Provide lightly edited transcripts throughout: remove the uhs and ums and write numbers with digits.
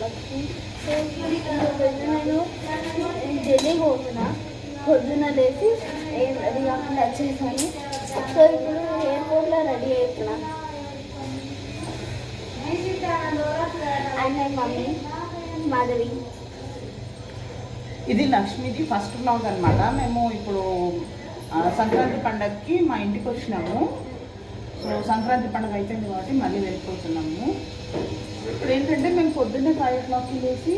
పండగకి. సో నేను ఢిల్లీ పోతున్నా, పొద్దున్న లేచి ఏం రెడీ కాకుండా వచ్చేసాను. సో ఇప్పుడు ఎయిర్పోర్ట్లో రెడీ అవుతున్నా. And my mummy Madhavi. ఇది లక్ష్మిది ఫస్ట్ బ్లాగ్ అనమాట. మేము ఇప్పుడు సంక్రాంతి పండగకి మా ఇంటికి వచ్చినాము. సో సంక్రాంతి పండుగ అయిపోయింది కాబట్టి మళ్ళీ వెళ్ళిపోతున్నాము. ఇప్పుడు ఏంటంటే మేము పొద్దున్నే 5 o'clockకి లేచి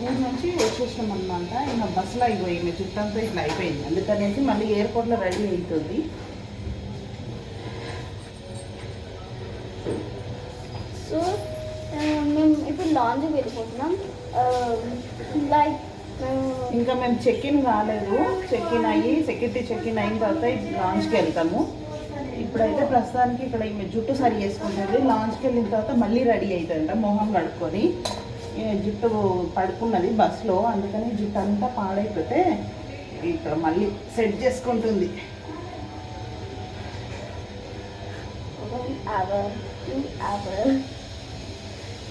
ఊరు నుంచి వచ్చేసినాం అనమాట. ఇంకా బస్సులో అయిపోయింది, చుట్టంతా ఇట్లా అయిపోయింది. అందుకనేసి మళ్ళీ ఎయిర్పోర్ట్లో రెడీ అవుతుంది. సో మేము ఇప్పుడు లాంజ్కి వెళ్ళిపోతున్నాం. లైక్ ఇంకా మేము చెక్ ఇన్ కాలేదు. చెక్ ఇన్ అయ్యి సెక్యూరిటీ చెక్ ఇన్ అయిన తర్వాత లాంచ్కి వెళ్తాము. ఇప్పుడైతే ప్రస్తుతానికి ఇక్కడ ఈమె జుట్టు సరి చేసుకుంటుంది. లాంచ్కి వెళ్ళిన తర్వాత మళ్ళీ రెడీ అవుతుందంట మొహం కడుక్కొని. జుట్టు పడుకున్నది బస్సులో, అందుకని జుట్టు అంతా పాడైపోతే ఇక్కడ మళ్ళీ సెట్ చేసుకుంటుంది.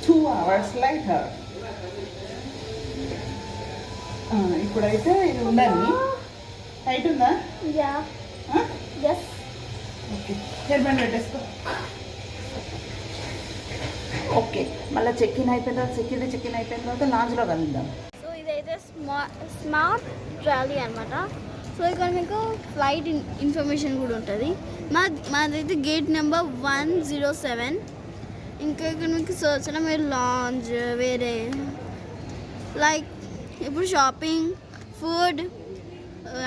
2 hours later. ఇప్పుడైతే ఇది ఉందని టైట్ ఉందా? ఓకే, హెయిర్ బ్యాండ్ పెట్టేసుకో. ఓకే, మళ్ళీ చెక్ ఇన్ అయిపోయిన తర్వాత సెక్యూరిటీ చెక్ ఇన్ అయిపోయిన తర్వాత లాంజ్లో కలుద్దాం. సో ఇదైతే స్మార్ట్ ట్రాలీ అనమాట. సో ఇక్కడ మీకు ఫ్లైట్ ఇన్ఫర్మేషన్ కూడా ఉంటుంది. మాదైతే గేట్ నెంబర్ 107. ఇంకా ఇక్కడ మీకు సోచన మీరు లాంజ్ వేరే లైక్ ఇప్పుడు shopping, food,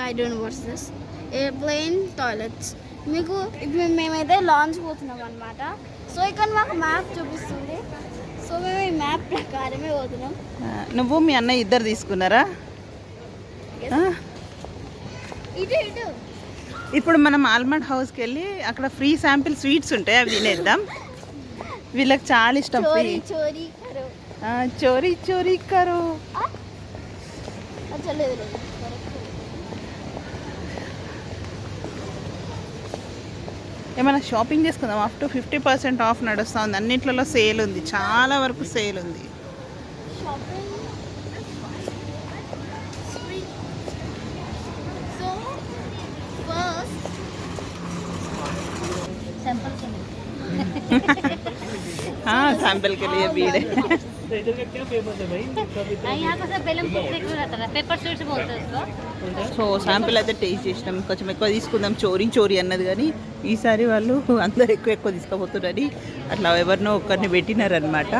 I don't know what's this, airplane, toilets. మీకు ఇప్పుడు మేమైతే లాంచ్ పోతున్నాం అనమాట. సో ఇక్కడ మాకు మ్యాప్ చూపిస్తుంది. సో మేము ఈ మ్యాప్ ప్రకారమే పోతున్నాం. నువ్వు మీ అన్నయ్య ఇద్దరు తీసుకున్నారా? ఇటు ఇప్పుడు మనం ఆల్మండ్ హౌస్కి వెళ్ళి అక్కడ ఫ్రీ శాంపిల్ స్వీట్స్ ఉంటాయి, అవి తినేద్దాం. వీళ్ళకి చాలా ఇష్టం. చోరీ చోరీ కరో. ఏమైనా షాపింగ్ చేసుకుందాం. అప్ టు 50% ఆఫ్ నడుస్తూ ఉంది. అన్నింటిలో సేల్ ఉంది, చాలా వరకు సేల్ ఉంది. सैंपल के लिए भीड़ है। इधर का क्या फेमस है भाई? यहाँ पर सब बेलम फ्लेक्स रहता है, पेपर स्वीट्स बोलते हैं इसको. సో శాంపిల్ అయితే టేస్ట్ చేసినాం. కొంచెం ఎక్కువ తీసుకుందాం, చోరీ చోరీ అన్నది. కానీ ఈసారి వాళ్ళు అందరు ఎక్కువ తీసుకుపోతున్నారని అట్లా ఎవరినో ఒకరిని పెట్టినారనమాట.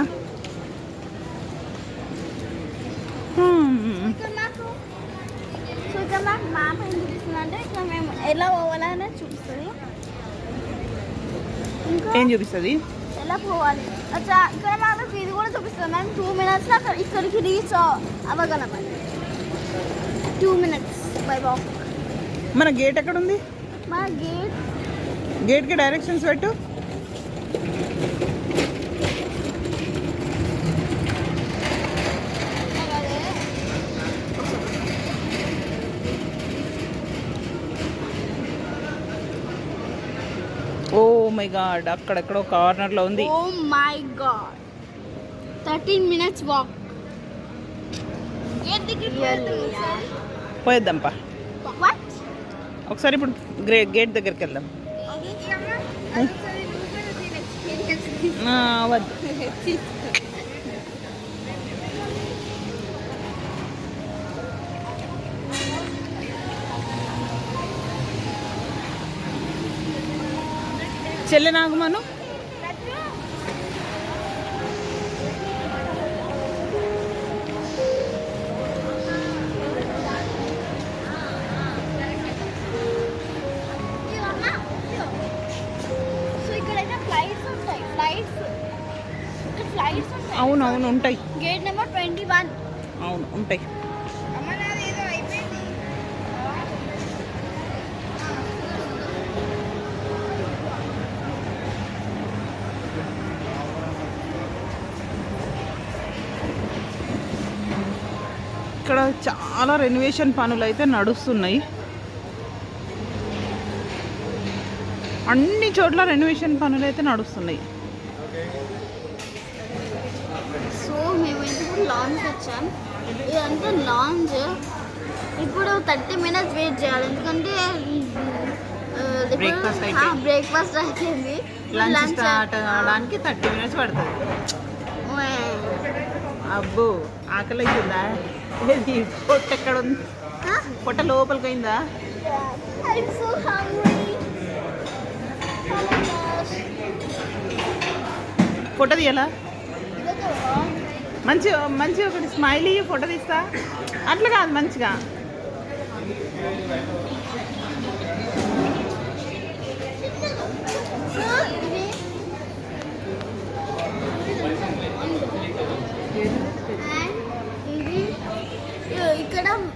ఎలా పోవాలని చూపిస్తుంది. ఏం చూపిస్తుంది? ఎలా పోవాలి అచ్చా. ఇక్కడ మనకు ఇది కూడా చూపిస్తుంది. మనం 2 minutes ఇక్కడికి రీచ్ అవ్వగలం. 2 minutes by walk. మన గేట్ ఎక్కడ ఉంది? మన గేట్కి డైరెక్షన్స్ పెట్టు. ఓ మై గాడ్, అక్కడెక్కడో కార్నర్లో ఉంది. Oh my God, 13 minutes walk. పోయేద్దాంపా ఒకసారి. ఇప్పుడు గేట్ దగ్గరికి వెళ్దాం. వద్దు, చెల్లె నాగమను. అవును అవును ఉంటాయి. Gate number 21. అవును ఉంటాయి. ఇక్కడ చాలా రెనోవేషన్ పనులు అయితే నడుస్తున్నాయి. అన్ని చోట్ల రెనోవేషన్ పనులు అయితే నడుస్తున్నాయి. సో మేమైతే ఇప్పుడు లాంచ్కి వచ్చాం. ఇదంతా లాంచ్. ఇప్పుడు 30 minutes వెయిట్ చేయాలి, ఎందుకంటే బ్రేక్ఫాస్ట్ అయిపోయింది. లంచ్ స్టార్ట్ అవడానికి 30 minutes పడుతుంది. అబ్బో ఆకలి అవుతుందా? ఏది పొట్ట ఎక్కడ ఉంది? పొట్ట లోపలికి అయిందా? ఫోటో తీయాలా? మంచి మంచి ఒకటి స్మైలీ ఫోటో తీస్తా. అట్లా కాదు, మంచిగా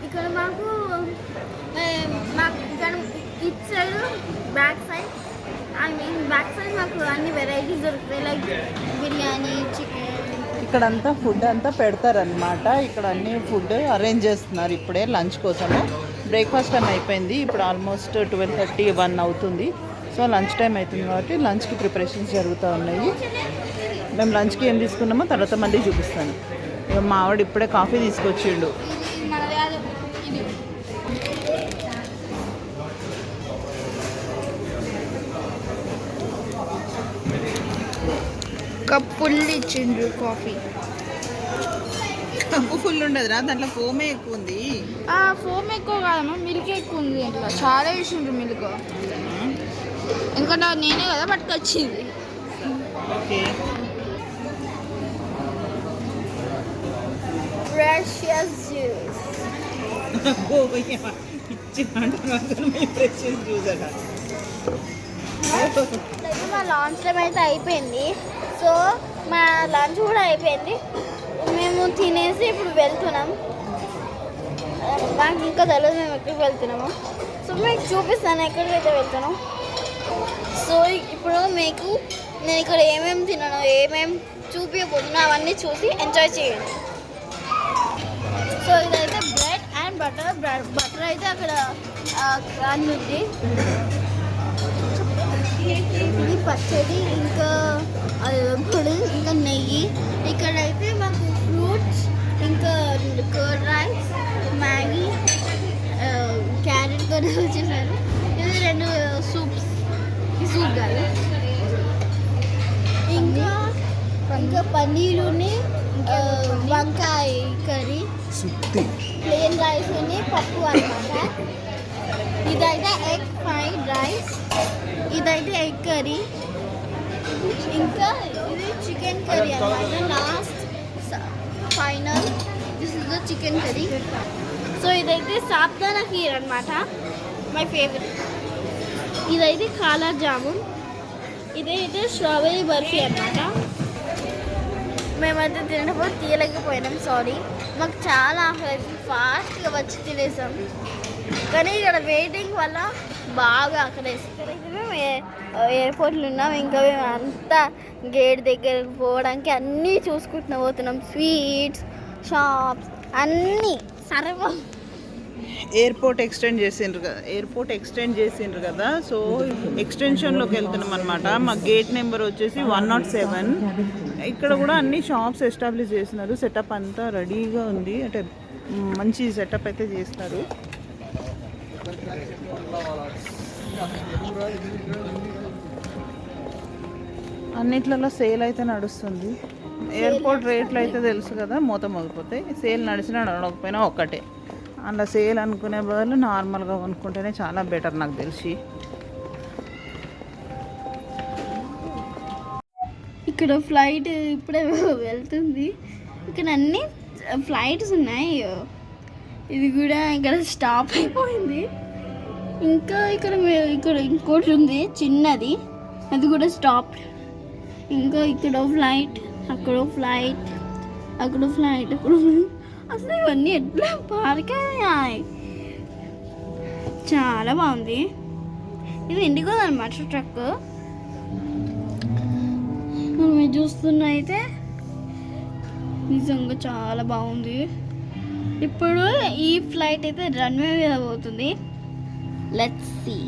ఇక్కడ మాకు ఇక్కడ ఇట్ సైడ్ బ్యాక్ సైడ్ మాకు అన్ని వెరైటీస్ దొరుకుతాయి, లైక్ బిర్యానీ, చికెన్. ఇక్కడంతా ఫుడ్ అంతా పెడతారనమాట. ఇక్కడ అన్ని ఫుడ్ అరేంజ్ చేస్తున్నారు ఇప్పుడే లంచ్ కోసము. బ్రేక్ఫాస్ట్ అని అయిపోయింది, ఇప్పుడు ఆల్మోస్ట్ 12:30, 1 అవుతుంది. సో లంచ్ టైం అవుతుంది కాబట్టి లంచ్కి ప్రిపరేషన్స్ జరుగుతూ ఉన్నాయి. మేము లంచ్కి ఏం తీసుకున్నామో తర్వాత మళ్ళీ చూపిస్తాను. ఇక మా ఆవిడ ఇప్పుడే కాఫీ తీసుకొచ్చిండు. కప్ ఫుల్ ఇచ్చిండ్రు కాఫీ. కప్పు ఫుల్ ఉండదురా, దాంట్లో ఫోమే ఎక్కువ ఉంది. ఫోమ్ ఎక్కువ కాదమ్మా, మిల్క్ ఎక్కువ ఉంది దీంట్లో. చాలా ఇచ్చిండ్రు మిల్క్, ఎందుకంటే నేనే కదా పట్టుకొచ్చింది. ఓకే, ఫ్రెషియస్ జ్యూస్. మా లాంచ్ టైం అయితే అయిపోయింది. సో మా లంచ్ కూడా అయిపోయింది. మేము తినేసి ఇప్పుడు వెళ్తున్నాం. మాకు ఇంకా తెలియదు మేము ఎక్కడికి వెళ్తున్నాము. సో మీకు చూపిస్తాను ఎక్కడికి అయితే వెళ్తున్నాం. సో ఇప్పుడు మీకు నేను ఇక్కడ ఏమేమి తిన్నాను, ఏమేమి చూపించబోతున్నా అవన్నీ చూసి ఎంజాయ్ చేయండి. సో ఇదైతే బ్రెడ్ అండ్ బటర్ అయితే అక్కడ ఉంది. ఇది పచ్చడి, ఇంకా పొడి, ఇంకా నెయ్యి. ఇక్కడైతే మాకు ఫ్రూట్స్, ఇంకా కర్డ్ రైస్, మ్యాగీ, క్యారెట్తో చేశారు. ఇది 2 సూప్స్. ఈ సూప్ కాదు, ఇంకా పన్నీరుని, వంకాయ కర్రీ, ప్లేన్ రైస్, పప్పు అన్నమాట. ఇదైతే ఎగ్ ఫ్రైడ్ రైస్, ఇదైతే ఎగ్ కర్రీ, ఇంకా ఇది చికెన్ కర్రీ అన్నమాట. Last final this is the chicken curry. So ఇదైతే సాబ్దానా ఖీర్ అన్నమాట, మై ఫేవరెట్. ఇదైతే కాలా జామున్, ఇదైతే స్ట్రాబెరీ బర్ఫీ అన్నమాట. మేమైతే తినకపోతే తీయలేకపోయినాం, సారీ. మాకు చాలా ఆకలి, ఫాస్ట్గా వచ్చి తినేసాం. కానీ ఇక్కడ వెయిటింగ్ వల్ల బాగా ఆకలేసి మేము ఎయిర్పోర్ట్లో ఉన్నాం. ఇంకా మేము అంతా గేట్ దగ్గరకు పోవడానికి అన్నీ చూసుకుంటూ పోతున్నాం. స్వీట్స్, షాప్స్ అన్నీ సర్వం. ఎయిర్పోర్ట్ ఎక్స్టెండ్ చేసిండ్రు కదా, సో ఎక్స్టెన్షన్లోకి వెళ్తున్నాం అనమాట. మా గేట్ నెంబర్ వచ్చేసి 107. ఇక్కడ కూడా అన్ని షాప్స్ ఎస్టాబ్లిష్ చేసినారు. సెటప్ అంతా రెడీగా ఉంది, అంటే మంచి సెటప్ అయితే చేస్తారు. అన్నిట్లలో సేల్ అయితే నడుస్తుంది. ఎయిర్పోర్ట్ రేట్లు అయితే తెలుసు కదా, మూత మోగిపోతాయి. సేల్ నడిచినా నడవకపోయినా ఒక్కటే. అలా సేల్ అనుకునే బదులు నార్మల్గా కొనుక్కుంటేనే చాలా బెటర్ నాకు తెలిసి. ఇక్కడ ఫ్లైట్ ఇప్పుడే వెళ్తుంది. ఇక్కడ అన్ని ఫ్లైట్స్ ఉన్నాయి. ఇది కూడా ఇక్కడ స్టాప్ అయిపోయింది. ఇంకా ఇక్కడ ఇంకోటి ఉంది చిన్నది, అది కూడా స్టాప్. ఇంకా ఇక్కడ ఫ్లైట్, అక్కడ ఫ్లైట్, అక్కడ ఫ్లైట్, అక్కడ అసలు ఇవన్నీ ఎట్లా పార్క్ అయ్యాయి. చాలా బాగుంది. ఇది ఇండిగో అనమాట ట్రక్. మీరు చూస్తున్నా అయితే నిజంగా చాలా బాగుంది. ఇప్పుడు ఈ ఫ్లైట్ అయితే రన్వే మీద పోతుంది. Let's see.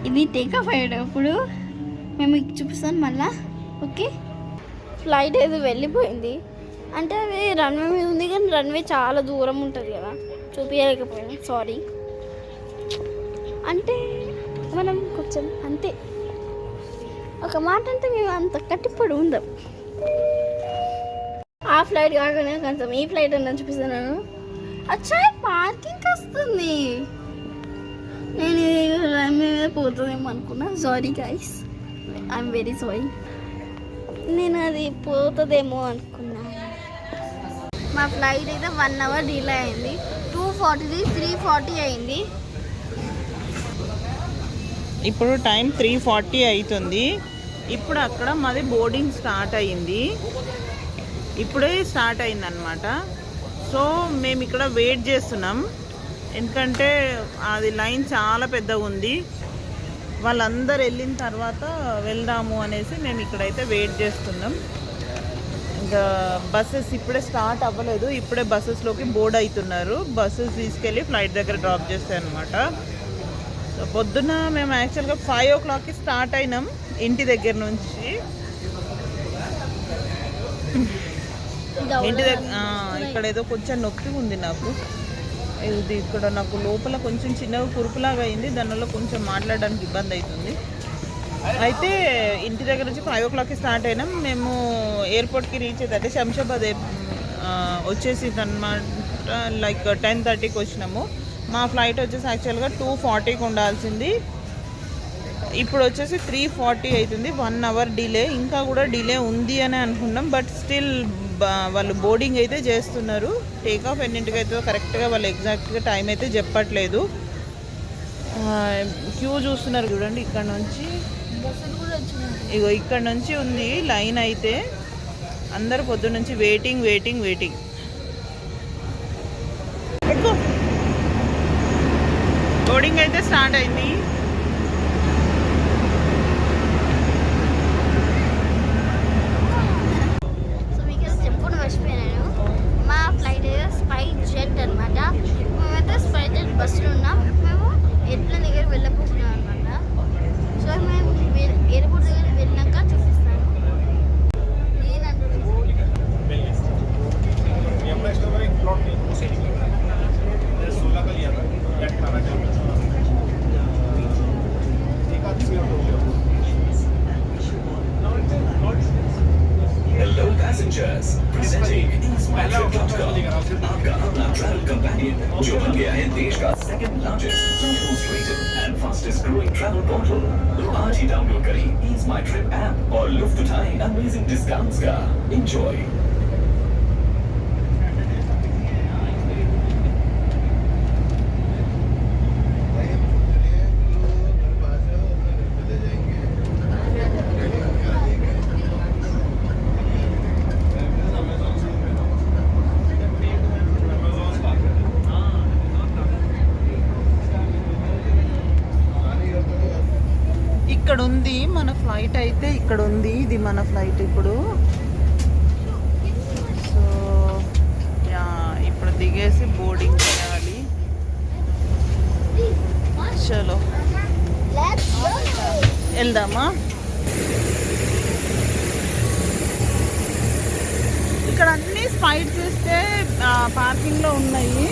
ఇది టేక్ ఆఫ్ అయ్యేటప్పుడు మేము మీకు చూపిస్తాను మళ్ళా. ఓకే, ఫ్లైట్ అయితే వెళ్ళిపోయింది. అంటే అది రన్వే మీద ఉంది కానీ రన్వే చాలా దూరం ఉంటుంది కదా, చూపించలేకపోయాను, సారీ. అంటే మనం కొంచెం అంతే, ఒక మాట అంటే మేము అంత కట్టిపడి ఉందాం. ఆ ఫ్లైట్ కాకుండా కొంచెం ఈ ఫ్లైట్ అని చూపిస్తున్నాను. అచ్చా పార్కింగ్ వస్తుంది, నేను రన్వే మీద పోతుందేమో అనుకున్నా. Sorry guys, I'm very sorry. నేను అది పోతుందేమో అనుకున్నాను. మా ఫ్లైట్ అయితే 1 అవర్ డిలే అయింది. 2:40 3:40 అయింది. ఇప్పుడు టైం 3:40 అవుతుంది. ఇప్పుడు అక్కడ మాది బోర్డింగ్ స్టార్ట్ అయ్యింది, ఇప్పుడే స్టార్ట్ అయిందనమాట. సో మేము ఇక్కడ వెయిట్ చేస్తున్నాం, ఎందుకంటే అది లైన్ చాలా పెద్దగా ఉంది. వాళ్ళందరూ వెళ్ళిన తర్వాత వెళ్దాము అనేసి మేము ఇక్కడైతే వెయిట్ చేస్తున్నాం. ఇంకా బస్సెస్ ఇప్పుడే స్టార్ట్ అవ్వలేదు, ఇప్పుడే బస్సెస్లోకి బోర్డ్ అవుతున్నారు. బస్సెస్ తీసుకెళ్ళి ఫ్లైట్ దగ్గర డ్రాప్ చేస్తాయి అనమాట. సో పొద్దున్న మేము యాక్చువల్గా 5 o'clockకి స్టార్ట్ అయినాం ఇంటి దగ్గర నుంచి. ఇంటి దగ్గర ఇక్కడ ఏదో కొంచెం నొప్పి ఉంది నాకు, ఇది ఇక్కడ నాకు లోపల కొంచెం చిన్నగా కురుపులాగా అయింది, దానివల్ల కొంచెం మాట్లాడడానికి ఇబ్బంది అవుతుంది. అయితే ఇంటి దగ్గర నుంచి 5 o'clockకి స్టార్ట్ అయినాం. మేము ఎయిర్పోర్ట్కి రీచ్ అయితే శంషాబాద్ వచ్చేసింది అనమాట. లైక్ 10:30కి వచ్చినాము. మా ఫ్లైట్ వచ్చేసి యాక్చువల్గా 2:40కి ఉండాల్సింది, ఇప్పుడు వచ్చేసి 3:40 అవుతుంది. 1 అవర్ డిలే, ఇంకా కూడా డిలే ఉంది అని అనుకున్నాం. బట్ స్టిల్ వాళ్ళు బోర్డింగ్ అయితే చేస్తున్నారు. టేక్ ఆఫ్ ఎన్నింటికి అవుతుందో కరెక్ట్గా వాళ్ళు ఎగ్జాక్ట్గా టైం అయితే చెప్పట్లేదు. క్యూ చూస్తున్నారు చూడండి, ఇక్కడ నుంచి ఇగో ఇక్కడ నుంచి ఉంది లైన్. అయితే అందరు పొద్దున్న నుంచి వెయిటింగ్ వెయిటింగ్ వెయిటింగ్. బోర్డింగ్ అయితే స్టార్ట్ అయింది. సో మీకు చెప్పడం మర్చిపోయాను, మా ఫ్లైట్ అయితే స్పైస్ జెట్ అనమాట. మేమైతే స్పైస్ జెట్ బస్సులో ఉన్నాం. మేము ఎయిర్ప్లేన్ దగ్గర వెళ్ళకపోతున్నాం అనమాట. సో మేము ఎయిర్పోర్ట్ దగ్గర వెళ్ళాక చూపిస్తాను. Hello passengers, presenting EaseMyTrip.com, आपका अपना travel companion जो बन गया है देश का second largest, most rated and fastest growing travel portal. तो आज ही डाउनलोड करें Ease My Trip ऐप और लुत्फ उठाएं अमेजिंग डिस्काउंट्स का. Enjoy. ఇక్కడ ఉంది మన ఫ్లైట్, అయితే ఇక్కడ ఉంది, ఇది మన ఫ్లైట్ ఇప్పుడు. సో ఇప్పుడు దిగేసి బోర్డింగ్ చేయాలి. చలో వెళ్దామా. ఇక్కడ అన్ని స్పైట్ చూస్తే పార్కింగ్లో ఉన్నాయి.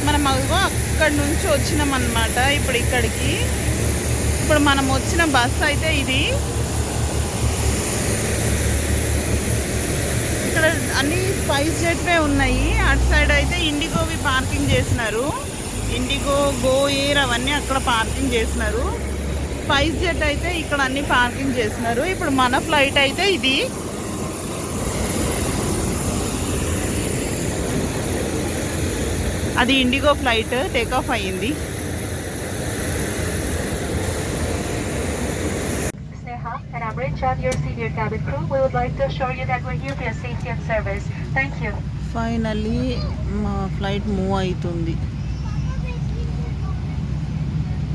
మనం అదిగో అక్కడి నుంచి వచ్చినాం అన్నమాట. ఇప్పుడు ఇక్కడికి ఇప్పుడు మనం వచ్చిన బస్ అయితే ఇది. ఇక్కడ అన్ని స్పైస్ జెట్వే ఉన్నాయి. అటు సైడ్ అయితే ఇండిగోవి పార్కింగ్ చేసినారు, ఇండిగో, గో ఎయిర్ అవన్నీ అక్కడ పార్కింగ్ చేసినారు. స్పైస్ జెట్ అయితే ఇక్కడ అన్ని పార్కింగ్ చేసినారు. ఇప్పుడు మన ఫ్లైట్ అయితే ఇది. అది ఇండిగో ఫ్లైట్ టేక్ ఆఫ్ అయ్యింది. And I'm Richard, your senior cabin crew. We would like to assure you that we're here for your safety and service. Thank you. Finally మా ఫ్లైట్ మూవ్ అవుతుంది.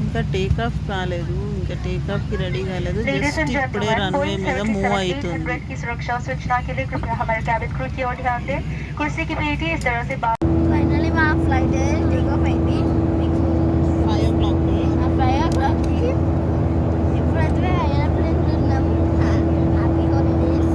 ఇంకా take off కాలేదు, ఇంకా take ఆఫ్కి ready కాలేదు, just ఇప్పుడే runway మీద move అవుతుంది. Finally మా ఫ్లైట్ టేక్ ఆఫ్ అయింది. 5 o'clockకి. 5 o'clockకి ఇప్పుడైతే ఎయిర్ప్లేన్లో ఉన్నాము. Happy holidays.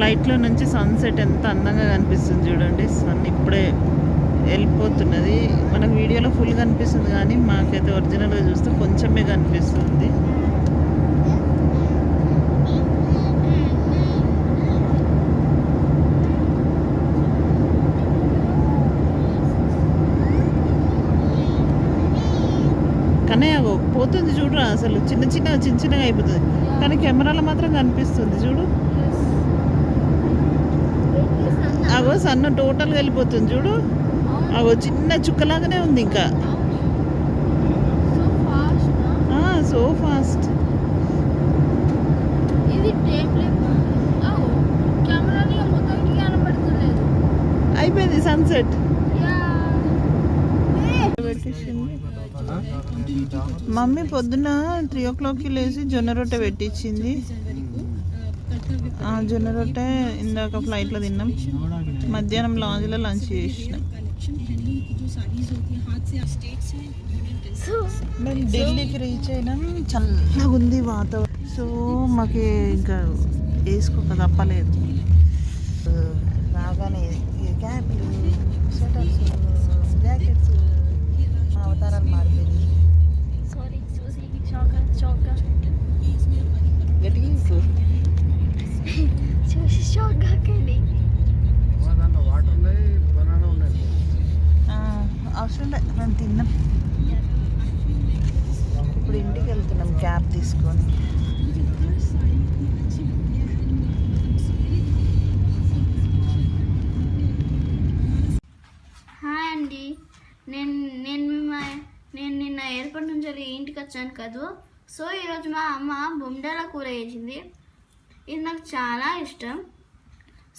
ఫ్లైట్లో నుంచి సన్సెట్ ఎంత అందంగా కనిపిస్తుంది చూడండి. సన్ ఇప్పుడే వెళ్ళిపోతున్నది. మనకు వీడియోలో ఫుల్ కనిపిస్తుంది కానీ మాకైతే ఒరిజినల్గా చూస్తే కొంచెమే కనిపిస్తుంది. కానీ పోతుంది చూడరా, అసలు చిన్న చిన్నగా అయిపోతుంది కానీ కెమెరాలో మాత్రం కనిపిస్తుంది చూడు. అగో సన్న టోటల్గా వెళ్ళిపోతుంది చూడు. అగో చిన్న చుక్కలాగానే ఉంది ఇంకా. So fast. అయిపోయింది సన్సెట్. మమ్మీ పొద్దున 3 o'clockకి లేచి జొన్న రొట్టె పెట్టించింది. జొన్న రొట్టె ఇందాక ఫ్లైట్లో తిన్నాం. మధ్యాహ్నం లాంజ్లో లంచ్ చేసినాం. మేము ఢిల్లీకి రీచ్ అయినాం. చల్లగా ఉంది వాతావరణం. సో మాకు ఇంకా వేసుకోక తప్పలేదు. రాగానే క్యాప్లు, స్వెటర్స్, జాకెట్స్, అవతారాలు మారిపోయింది. అవసరం లేదు, మేము తిన్నాం. ఇప్పుడు ఇంటికి వెళ్తున్నాం క్యాబ్ తీసుకొని. హాయ్ అండి, నేను నిన్న ఎయిర్పోర్ట్ నుంచి ఇంటికి వచ్చాను కదా. సో ఈరోజు మా అమ్మ బొమ్మిడాల కూర చేసింది. ఇది నాకు చాలా ఇష్టం.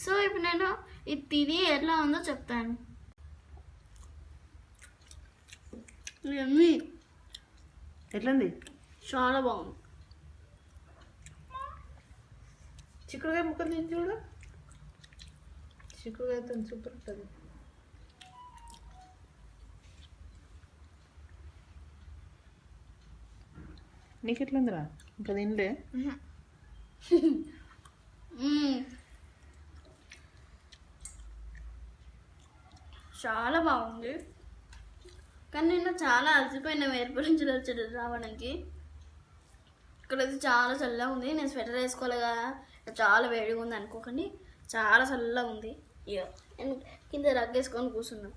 సో ఇప్పుడు నేను ఇది తిని ఎట్లా ఉందో చెప్తాను. ఎట్లంది? చాలా బాగుంది. చిక్కుడుకాయ ముక్కలు తిని చూడు. చిక్కుడుకాయతో సూపర్ ఉంటుంది. నీకు ఎట్లుందిరా? ఇంకా తినలే? చాలా బాగుంది. కానీ నేను చాలా అలసిపోయినా ఎయిర్పోర్ట్ నుంచి వచ్చి రావడానికి. ఇక్కడైతే చాలా చల్లగా ఉంది. నేను స్వెటర్ వేసుకోవాలి కదా, చాలా వేడిగా ఉంది అనుకోకండి. చాలా చల్లగా ఉంది. నేను కింద రగ్గేసుకొని కూర్చున్నాం.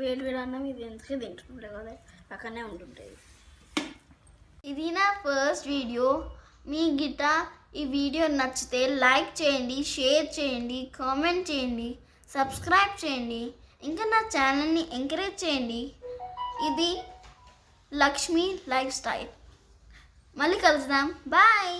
వేడి అన్నం ఇది ఎందుకే తింటుండే కదా, పక్కనే ఉంటుంటాయి. ఇది నా ఫస్ట్ వీడియో. మీ గిట్ట ఈ వీడియో నచ్చితే లైక్ చేయండి, షేర్ చేయండి, కామెంట్ చేయండి, సబ్స్క్రైబ్ చేయండి. ఇంకా నా ఛానల్ని ఎంకరేజ్ చేయండి. ఇది లక్ష్మి లైఫ్ స్టైల్. మళ్ళీ కలుద్దాం. బాయ్.